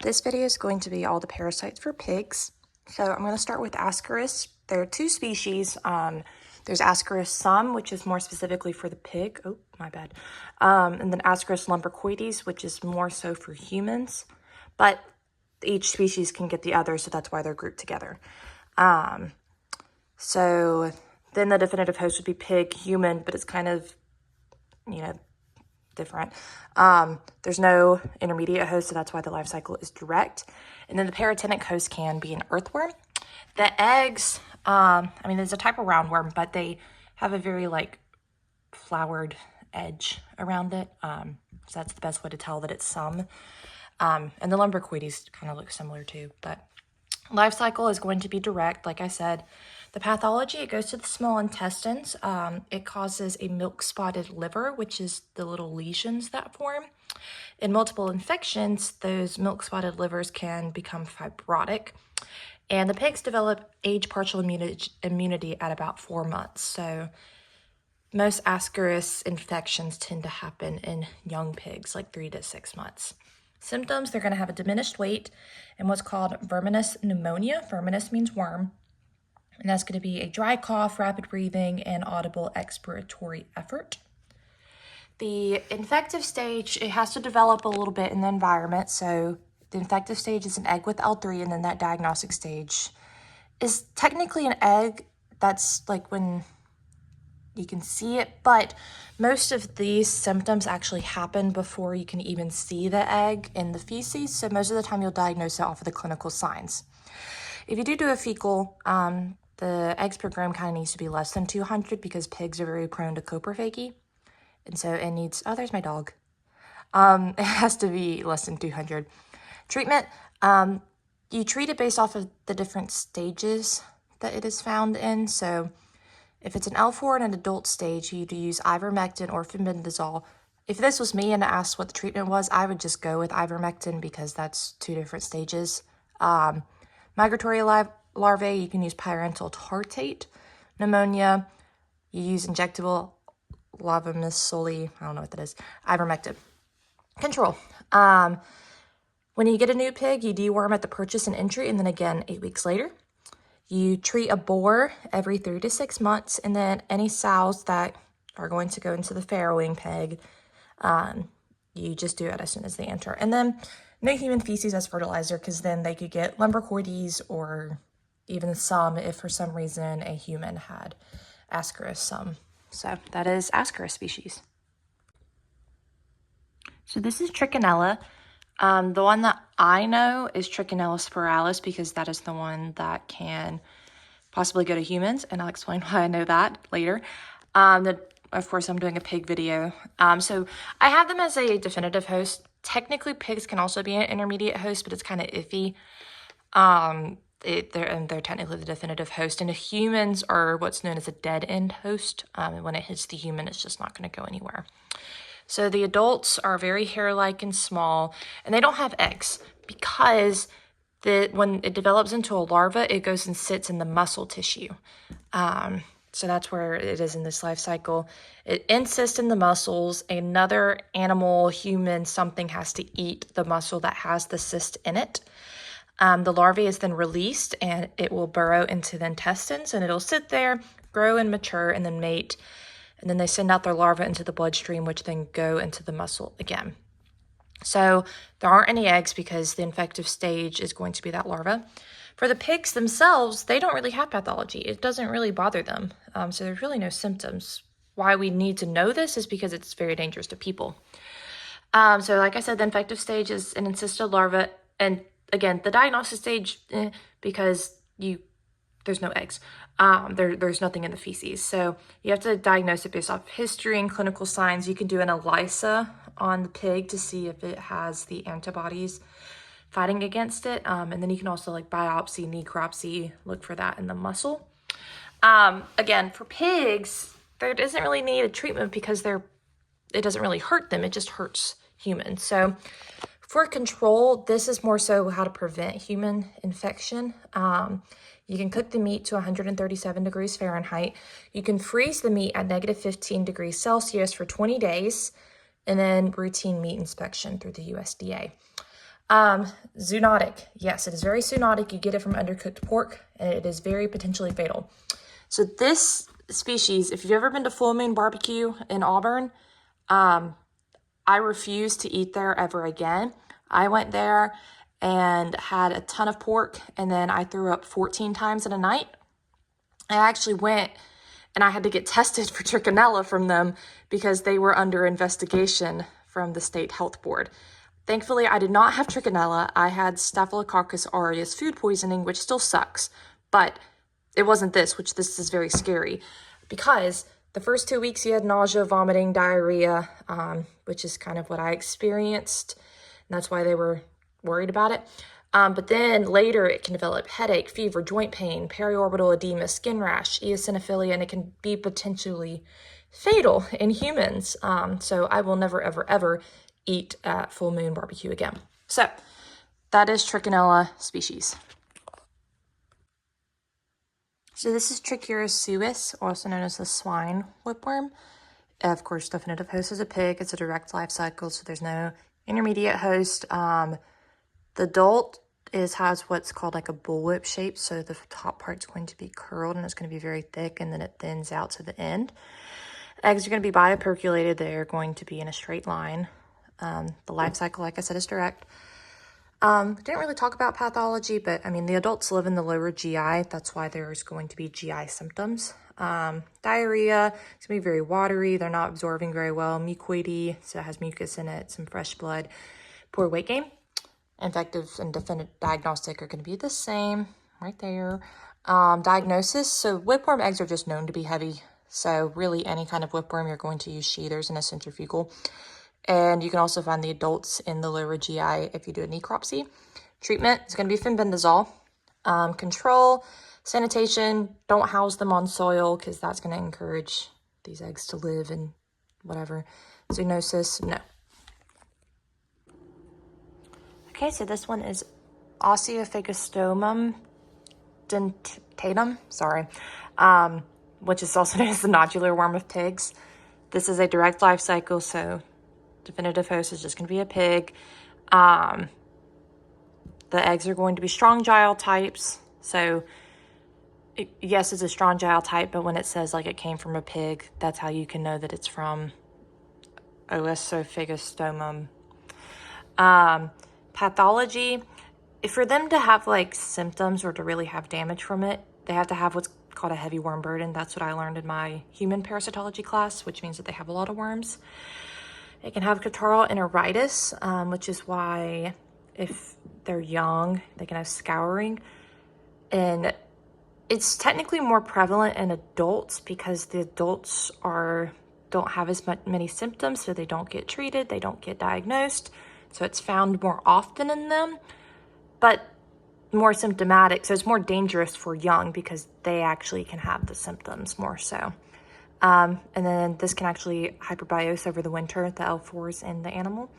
This video is going to be all the parasites for pigs. So I'm going to start with Ascaris. There are two species. There's Ascaris sum, which is more specifically for the pig. Oh, my bad. And then Ascaris lumbricoides, which is more so for humans. But each species can get the other, so that's why they're grouped together. So then the definitive host would be pig, human, but it's kind of, different. There's no intermediate host, so that's why the life cycle is direct. And then the paratenic host can be an earthworm. The eggs, there's a type of roundworm, but they have a very flowered edge around it. So that's the best way to tell that it's some. And the lumbricoides kind of look similar too, but life cycle is going to be direct, like I said. The pathology, it goes to the small intestines. It causes a milk-spotted liver, which is the little lesions that form. In multiple infections, those milk-spotted livers can become fibrotic. And the pigs develop age partial immunity at about 4 months. So most Ascaris infections tend to happen in young pigs, like 3 to 6 months. Symptoms, they're going to have a diminished weight and what's called verminous pneumonia. Verminous means worm. And that's going to be a dry cough, rapid breathing, and audible expiratory effort. The infective stage, it has to develop a little bit in the environment. So the infective stage is an egg with L3, and then that diagnostic stage is technically an egg. That's like when you can see it, but most of these symptoms actually happen before you can even see the egg in the feces. So most of the time you'll diagnose it off of the clinical signs. If you do a fecal, the eggs per gram kind of needs to be less than 200 because pigs are very prone to coprophagy. And so it needs, oh, there's my dog. It has to be less than 200. Treatment, you treat it based off of the different stages that it is found in. So if it's an L4 in an adult stage, you'd use ivermectin or fenbendazole. If this was me and asked what the treatment was, I would just go with ivermectin because that's 2 different stages. Migratory larvae, you can use pyrantel tartate. Pneumonia, you use injectable lavamisole, I don't know what that is, ivermectin. Control. When you get a new pig, you deworm at the purchase and entry, and then again 8 weeks later. You treat a boar every 3 to 6 months, and then any sows that are going to go into the farrowing pig, you just do it as soon as they enter. And then no human feces as fertilizer, because then they could get lumbricoides or even some if for some reason a human had Ascaris sum. So that is Ascaris species. So this is Trichinella. The one that I know is Trichinella spiralis because that is the one that can possibly go to humans, and I'll explain why I know that later. Of course, I'm doing a pig video. So I have them as a definitive host. Technically, pigs can also be an intermediate host, but it's kind of iffy. They're technically the definitive host, and the humans are what's known as a dead-end host. And when it hits the human, it's just not going to go anywhere. So the adults are very hair-like and small, and they don't have eggs because when it develops into a larva, it goes and sits in the muscle tissue. So that's where it is in this life cycle. It insists in the muscles. Another animal, human, something has to eat the muscle that has the cyst in it. The larvae is then released, and it will burrow into the intestines, and it'll sit there, grow and mature, and then mate. And then they send out their larvae into the bloodstream, which then go into the muscle again. So there aren't any eggs because the infective stage is going to be that larva. For the pigs themselves, they don't really have pathology. It doesn't really bother them. So there's really no symptoms. Why we need to know this is because it's very dangerous to people. So like I said, the infective stage is an encysted larva. And again, the diagnosis stage, because there's no eggs. There's nothing in the feces. So you have to diagnose it based off history and clinical signs. You can do an ELISA on the pig to see if it has the antibodies fighting against it. And then you can also biopsy, necropsy, look for that in the muscle. Again, for pigs, there doesn't really need a treatment because it doesn't really hurt them. It just hurts humans. So for control, this is more so how to prevent human infection. You can cook the meat to 137 degrees Fahrenheit. You can freeze the meat at -15 degrees Celsius for 20 days, and then routine meat inspection through the USDA. Zoonotic. Yes, it is very zoonotic. You get it from undercooked pork, and it is very potentially fatal. So this species, if you've ever been to Full Moon Barbecue in Auburn, I refuse to eat there ever again. I went there and had a ton of pork, and then I threw up 14 times in a night. I actually went and I had to get tested for trichinella from them because they were under investigation from the state health board. Thankfully, I did not have trichinella. I had Staphylococcus aureus food poisoning, which still sucks, but it wasn't this, which this is very scary because the first 2 weeks you had nausea, vomiting, diarrhea, which is kind of what I experienced. And that's why they were worried about it. But then later it can develop headache, fever, joint pain, periorbital edema, skin rash, eosinophilia, and it can be potentially fatal in humans. So I will never, ever, ever eat at Full Moon Barbecue again. So that is Trichinella species. So this is Trichuris suis, also known as the swine whipworm. Of course, definitive host is a pig. It's a direct life cycle, so there's no intermediate host. The adult has what's called like a bullwhip shape, so the top part's going to be curled and it's going to be very thick, and then it thins out to the end. Eggs are going to be biopercolated. They're going to be in a straight line. The life cycle, like I said, is direct. Didn't really talk about pathology, but I mean, the adults live in the lower GI. That's why there's going to be GI symptoms. Diarrhea, it's going to be very watery. They're not absorbing very well. Mucoidy, so it has mucus in it, some fresh blood. Poor weight gain. Infective and definitive diagnostic are going to be the same right there. Diagnosis, so whipworm eggs are just known to be heavy. So really any kind of whipworm, you're going to use sheathers in a centrifugal. And you can also find the adults in the lower GI if you do a necropsy. Treatment is going to be fenbendazole. Control, sanitation, don't house them on soil because that's going to encourage these eggs to live and whatever. Zoonosis, no. Okay, so this one is Osteophagostomum dentatum, which is also known as the nodular worm of pigs. This is a direct life cycle, so definitive host is just going to be a pig. The eggs are going to be strong gile types. So yes, it's a strong gile type, but when it says like it came from a pig, that's how you can know that it's from Osteophagostomum. Pathology, for them to have like symptoms or to really have damage from it, they have to have what's called a heavy worm burden. That's what I learned in my human parasitology class, which means that they have a lot of worms. It can have catarrhal enteritis, which is why if they're young, they can have scouring. And it's technically more prevalent in adults because the adults don't have as many symptoms, so they don't get treated, they don't get diagnosed. So it's found more often in them, but more symptomatic. So it's more dangerous for young because they actually can have the symptoms more so. And then this can actually hyperbiose over the winter, the L4s in the animal.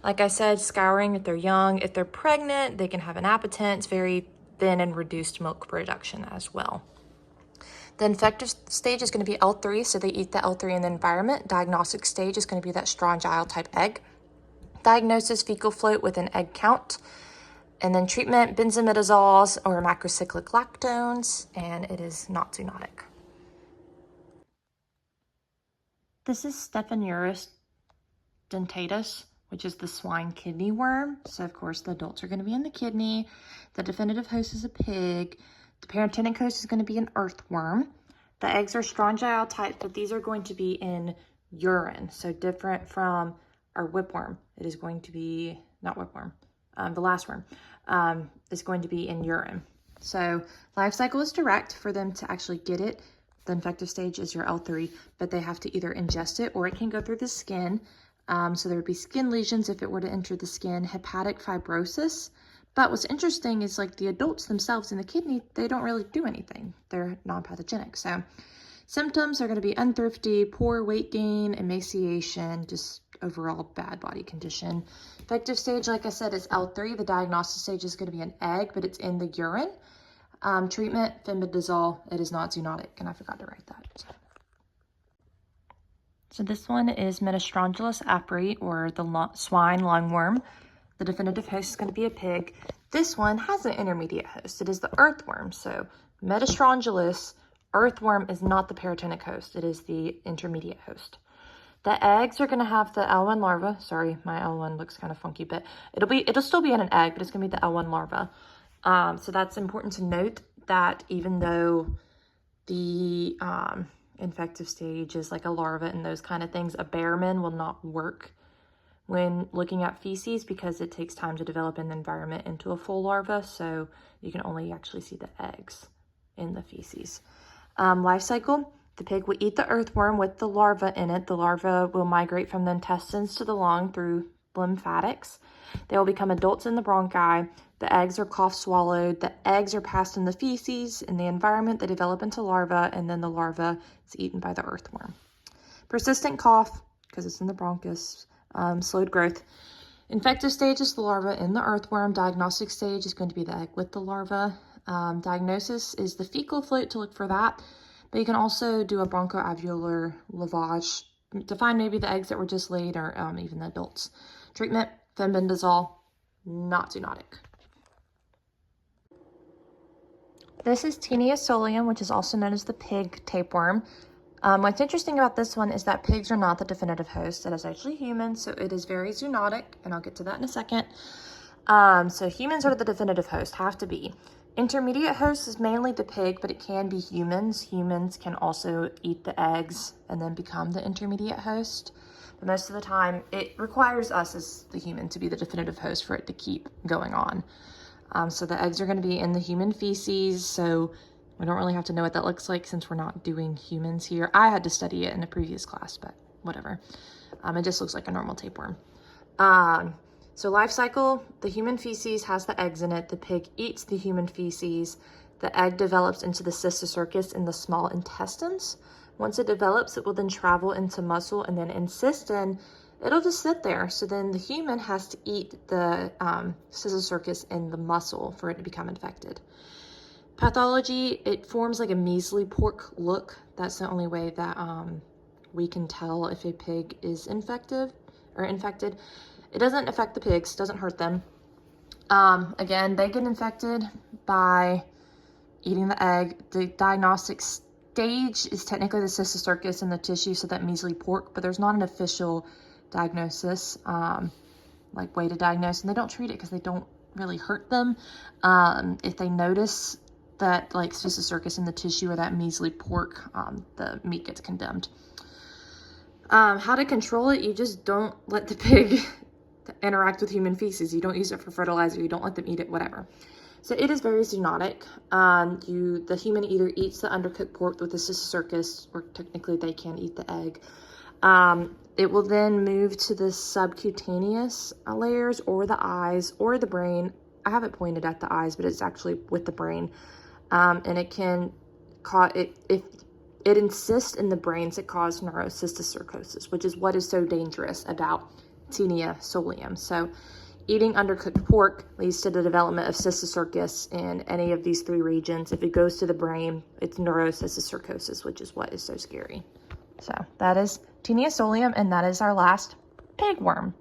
Like I said, scouring if they're young. If they're pregnant, they can have an appetence, very thin and reduced milk production as well. The infective stage is going to be L3, so they eat the L3 in the environment. Diagnostic stage is going to be that Strongyle type egg. Diagnosis, fecal float with an egg count. And then treatment, benzimidazoles or macrocyclic lactones, and it is not zoonotic. This is Stephanuris dentatus, which is the swine kidney worm. So of course the adults are going to be in the kidney. The definitive host is a pig. The parentenic host is going to be an earthworm. The eggs are Strongyle type, but these are going to be in urine. So different from our whipworm. It is going to be, not whipworm, the last worm is going to be in urine. So life cycle is direct for them to actually get it. The infective stage is your L3, but they have to either ingest it or it can go through the skin. So there would be skin lesions if it were to enter the skin, hepatic fibrosis. But what's interesting is like the adults themselves in the kidney, they don't really do anything. They're non-pathogenic. So symptoms are going to be unthrifty, poor weight gain, emaciation, just overall bad body condition. Effective stage, like I said, is L3. The diagnostic stage is going to be an egg, but it's in the urine. Treatment, fenbendazole. It is not zoonotic, and I forgot to write that. So this one is Metastrongylus apri, or the swine lungworm. the definitive host is going to be a pig. This one has an intermediate host. It is the earthworm. So Metastrongylus earthworm is not the peritenic host. It is the intermediate host. The eggs are going to have the L1 larva. Sorry, my L1 looks kind of funky, but it'll still be in an egg, but it's going to be the L1 larva. So that's important to note that even though the infective stage is like a larva and those kind of things, a Behrman will not work when looking at feces because it takes time to develop an environment into a full larva. So you can only actually see the eggs in the feces. Life cycle. The pig will eat the earthworm with the larva in it. The larva will migrate from the intestines to the lung through lymphatics. They will become adults in the bronchi. The eggs are cough-swallowed. The eggs are passed in the feces. In the environment, they develop into larvae, and then the larva is eaten by the earthworm. Persistent cough, because it's in the bronchus, slowed growth. Infective stage is the larva in the earthworm. Diagnostic stage is going to be the egg with the larva. Diagnosis is the fecal float to look for that. But you can also do a bronchoalveolar lavage to find maybe the eggs that were just laid or even the adults. Treatment, fenbendazole, not zoonotic. This is Taenia solium, which is also known as the pig tapeworm. What's interesting about this one is that pigs are not the definitive host. It is actually humans, so it is very zoonotic, and I'll get to that in a second. So humans are the definitive host, have to be. Intermediate host is mainly the pig, but it can be humans. Humans can also eat the eggs and then become the intermediate host. But most of the time, it requires us as the human to be the definitive host for it to keep going on. So the eggs are going to be in the human feces, so we don't really have to know what that looks like since we're not doing humans here. I had to study it in a previous class, but whatever. It just looks like a normal tapeworm. So life cycle, the human feces has the eggs in it. The pig eats the human feces. The egg develops into the cysticercus in the small intestines. Once it develops, it will then travel into muscle, and then in cystin, it'll just sit there. So then the human has to eat the cysticercus in the muscle for it to become infected. Pathology, it forms like a measly pork look. That's the only way that we can tell if a pig is infected. It doesn't affect the pigs, doesn't hurt them. Again, they get infected by eating the egg. The diagnostic stage is technically the cysticercus in the tissue, so that measly pork, but there's not an official diagnosis, like way to diagnose, and they don't treat it because they don't really hurt them. If they notice that like cysticercus in the tissue or that measly pork, the meat gets condemned. How to control it, you just don't let the pig interact with human feces. You don't use it for fertilizer. You don't let them eat it, whatever. So it is very zoonotic. The human either eats the undercooked pork with the cysticercus, or technically they can eat the egg. It will then move to the subcutaneous layers or the eyes or the brain. I have it pointed at the eyes, but it's actually with the brain. And it can cause, if it insists in the brains, it causes neurocysticercosis, which is what is so dangerous about Taenia solium. So eating undercooked pork leads to the development of cysticercus in any of these three regions. If it goes to the brain, it's neurocysticercosis, which is what is so scary. So that is Taenia solium, and that is our last pig worm.